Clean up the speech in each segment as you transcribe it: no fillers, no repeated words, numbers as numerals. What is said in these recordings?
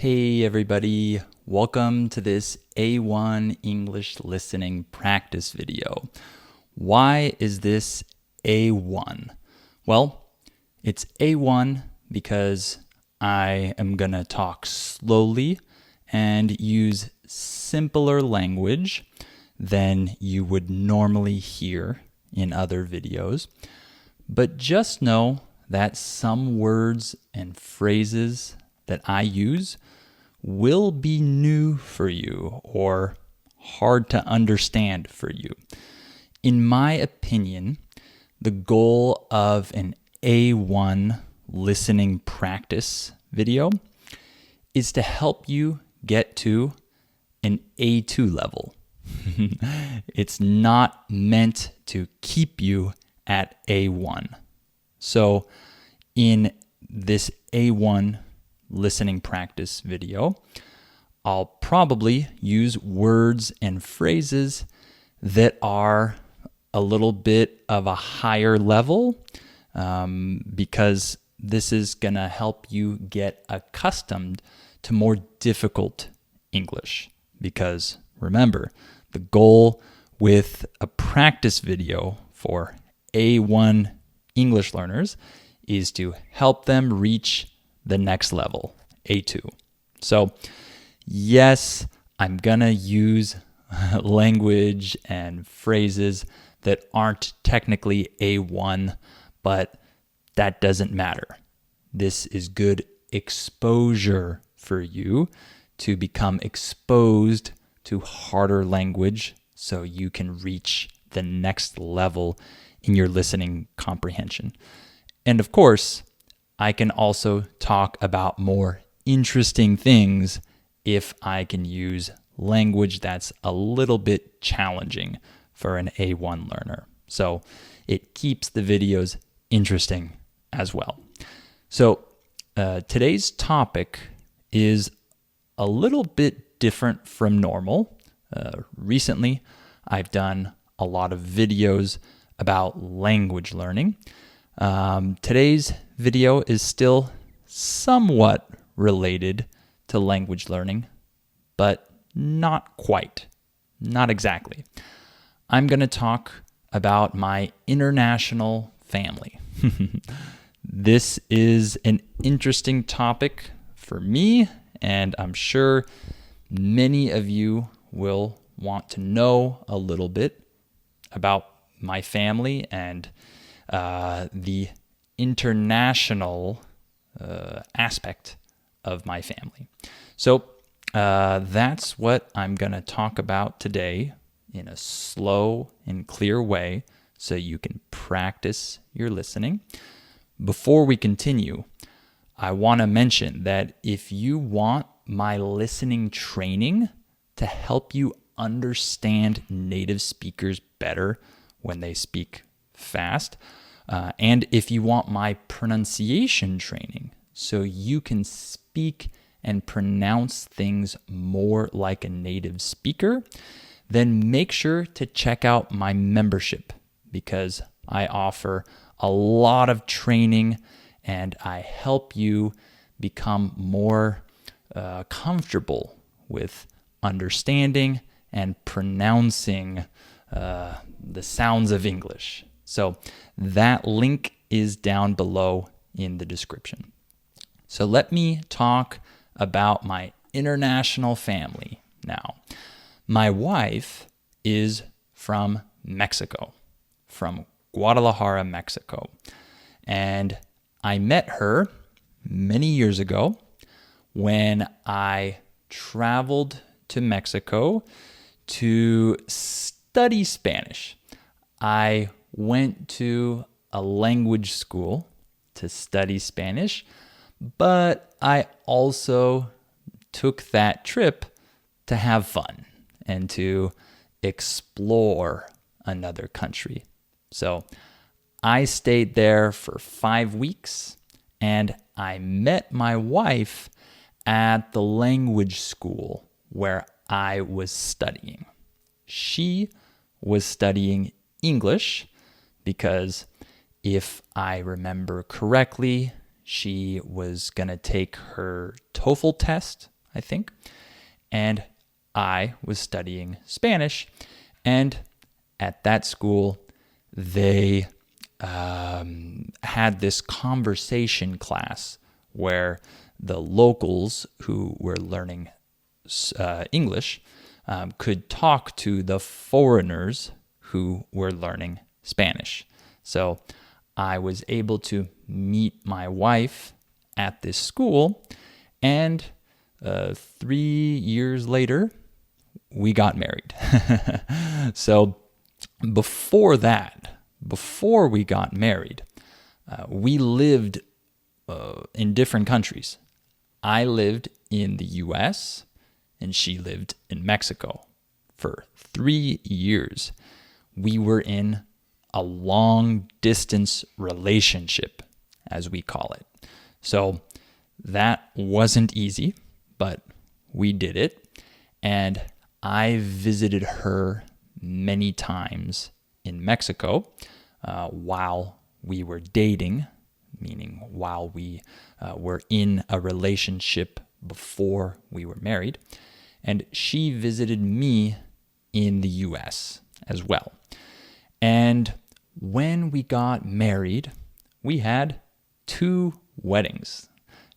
Hey everybody, welcome to this A1 English listening practice video. Why is this A1? Well, it's A1 because I am going to talk slowly and use simpler language than you would normally hear in other videos. But just know that some words and phrases that I use will be new for you or hard to understand for you. In my opinion, the goal of an A1 listening practice video is to help you get to an A2 level. It's not meant to keep you at A1. So in this A1 listening practice video, I'll probably use words and phrases that are a little bit of a higher level because this is going to help you get accustomed to more difficult English. Because remember, the goal with a practice video for A1 English learners is to help them reach the next level, A2. So yes, I'm gonna use language and phrases that aren't technically A1, but that doesn't matter. This is good exposure for you to become exposed to harder language so you can reach the next level in your listening comprehension. And of course, I can also talk about more interesting things if I can use language that's a little bit challenging for an A1 learner. So it keeps the videos interesting as well. So today's topic is a little bit different from normal. Recently, I've done a lot of videos about language learning. Today's video is still somewhat related to language learning, but not quite, not exactly. I'm going to talk about my international family. This is an interesting topic for me, and I'm sure many of you will want to know a little bit about my family and the international aspect of my family. So that's what I'm going to talk about today in a slow and clear way so you can practice your listening. Before we continue, I want to mention that if you want my listening training to help you understand native speakers better when they speak fast, and if you want my pronunciation training so you can speak and pronounce things more like a native speaker, then make sure to check out my membership because I offer a lot of training and I help you become more comfortable with understanding and pronouncing the sounds of English. So that link is down below in the description. So let me talk about my international family now. My wife is from Mexico, from Guadalajara, Mexico. And I met her many years ago when I traveled to Mexico to study Spanish. I went to a language school to study Spanish, but I also took that trip to have fun and to explore another country. So I stayed there for 5 weeks and I met my wife at the language school where I was studying. She was studying English because if I remember correctly, she was going to take her TOEFL test, I think, and I was studying Spanish. And at that school, they had this conversation class where the locals who were learning English could talk to the foreigners who were learning Spanish. So I was able to meet my wife at this school, and 3 years later, we got married. So before we got married, we lived in different countries. I lived in the US and she lived in Mexico. For 3 years, we were in a long distance relationship, as we call it. So that wasn't easy, but we did it. And I visited her many times in Mexico while we were dating, meaning while we were in a relationship before we were married. And she visited me in the US as well. And when we got married, we had 2 weddings,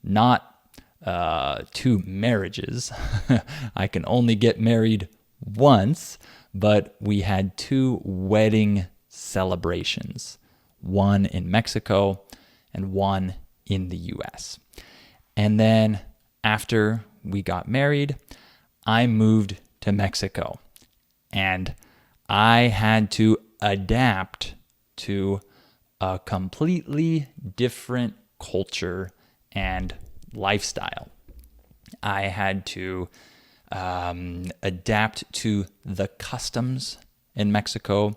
not 2 marriages. I can only get married once, but we had 2 wedding celebrations, one in Mexico and one in the US. And then after we got married, I moved to Mexico, and I had to adapt to a completely different culture and lifestyle. I had to adapt to the customs in Mexico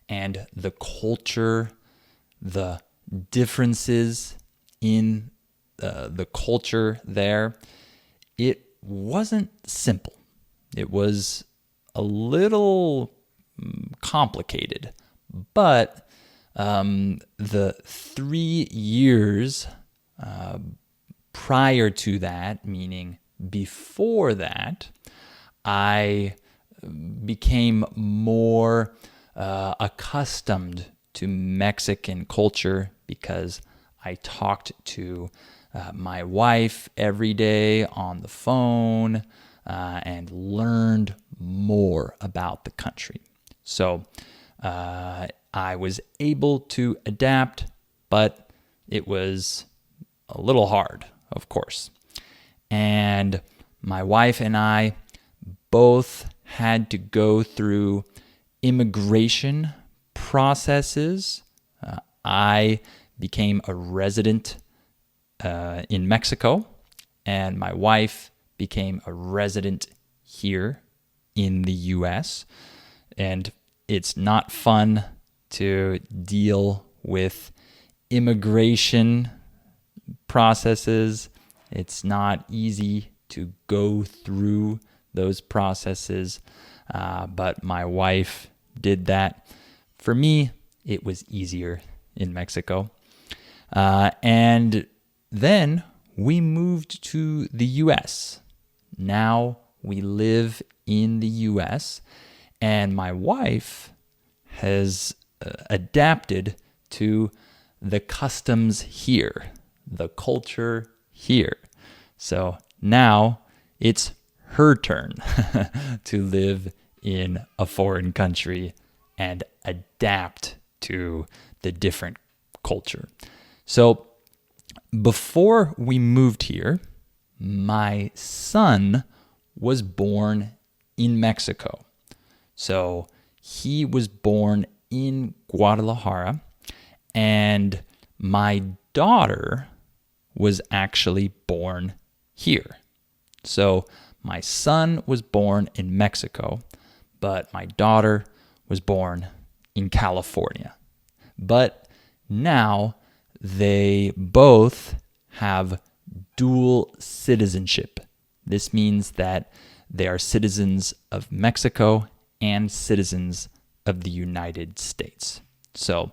and the culture, the differences in the culture there. It wasn't simple. It was a little complicated, but the 3 years prior to that, meaning before that, I became more accustomed to Mexican culture because I talked to my wife every day on the phone and learned more about the country. So I was able to adapt, but it was a little hard, of course. And my wife and I both had to go through immigration processes. I became a resident in Mexico, and my wife became a resident here in the US. And it's not fun to deal with immigration processes. It's not easy to go through those processes, but my wife did that. For me, it was easier in Mexico. And then we moved to the US. Now we live in the US, and my wife has adapted to the customs here, the culture here. So now it's her turn to live in a foreign country and adapt to the different culture. So before we moved here, my son was born in Mexico. So he was born in Guadalajara, and my daughter was actually born here. So my son was born in Mexico, but my daughter was born in California. But now they both have dual citizenship. This means that they are citizens of Mexico and citizens of the United States. So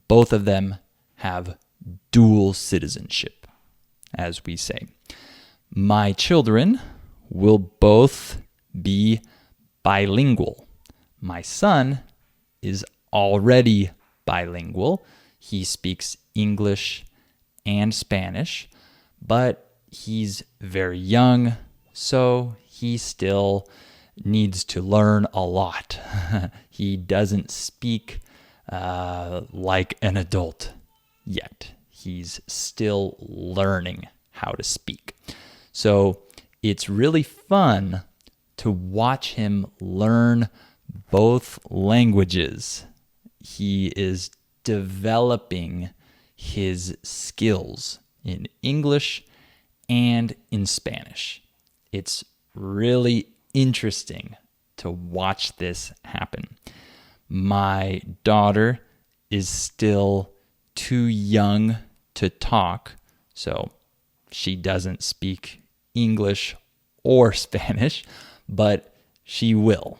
both of them have dual citizenship. as we say. My children will both be bilingual. My son is already bilingual. He speaks English and Spanish, but he's very young, so he still needs to learn a lot. He doesn't speak like an adult yet. He's still learning how to speak. So it's really fun to watch him learn both languages. He is developing his skills in English and in Spanish. It's really interesting to watch this happen. My daughter is still too young to talk, so she doesn't speak English or Spanish, but she will,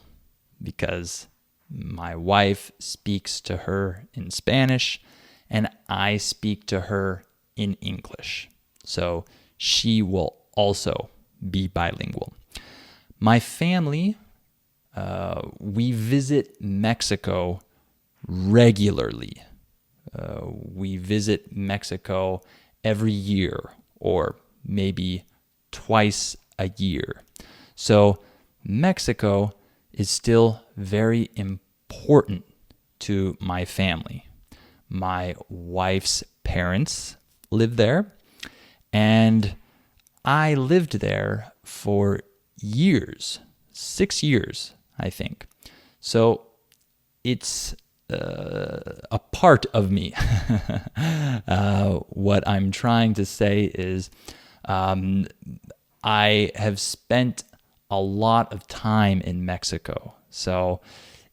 because my wife speaks to her in Spanish and I speak to her in English. So she will also be bilingual. My family, we visit Mexico regularly. We visit Mexico every year, or maybe twice a year. So Mexico is still very important to my family. My wife's parents live there, and I lived there for years, 6 years, I think. So it's a part of me. What I'm trying to say is I have spent a lot of time in Mexico. So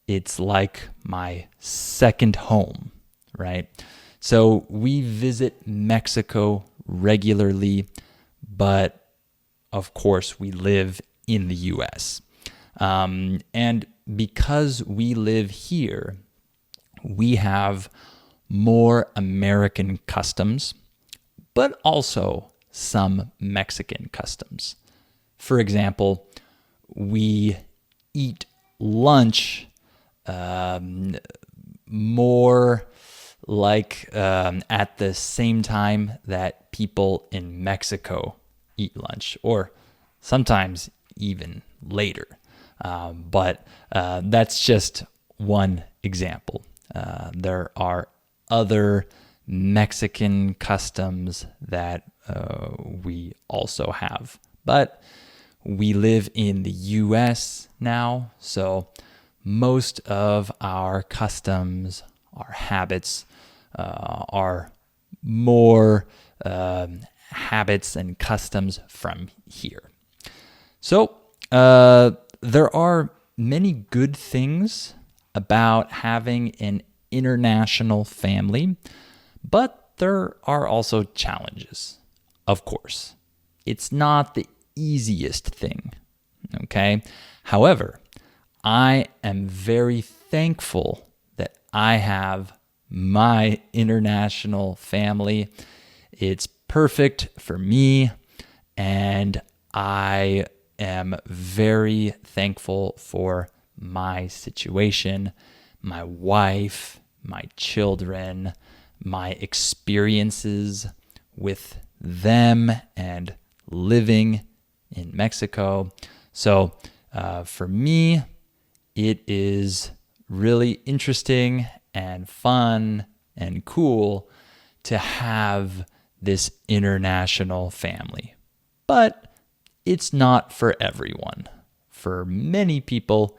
it's like my second home, right? So we visit Mexico regularly, but of course we live in the US. And because we live here, we have more American customs, but also some Mexican customs. For example, we eat lunch more like at the same time that people in Mexico eat lunch, or sometimes even later. But that's just one example. There are other Mexican customs that we also have. But we live in the US now, so most of our customs, our habits, are more habits and customs from here. So there are many good things about having an international family, but there are also challenges, of course. It's not the easiest thing, okay? However, I am very thankful that I have my international family. It's perfect for me, and I am very thankful for my situation, my wife, my children, my experiences with them and living in Mexico. So for me, it is really interesting and fun and cool to have this international family. But it's not for everyone. For many people,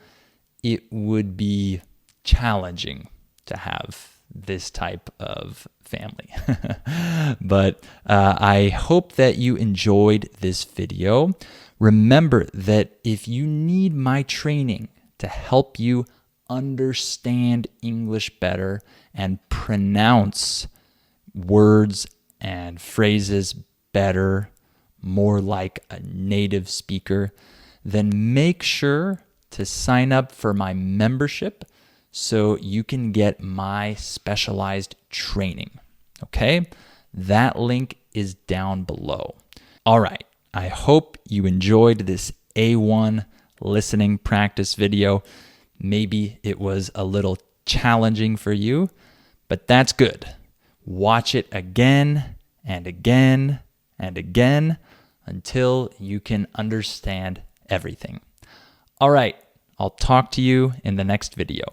it would be challenging to have this type of family. But I hope that you enjoyed this video. Remember that if you need my training to help you understand English better and pronounce words and phrases better, more like a native speaker, then make sure to sign up for my membership so you can get my specialized training. Okay? That link is down below. All right, I hope you enjoyed this A1 listening practice video. Maybe it was a little challenging for you, but that's good. Watch it again and again and again until you can understand everything. All right, I'll talk to you in the next video.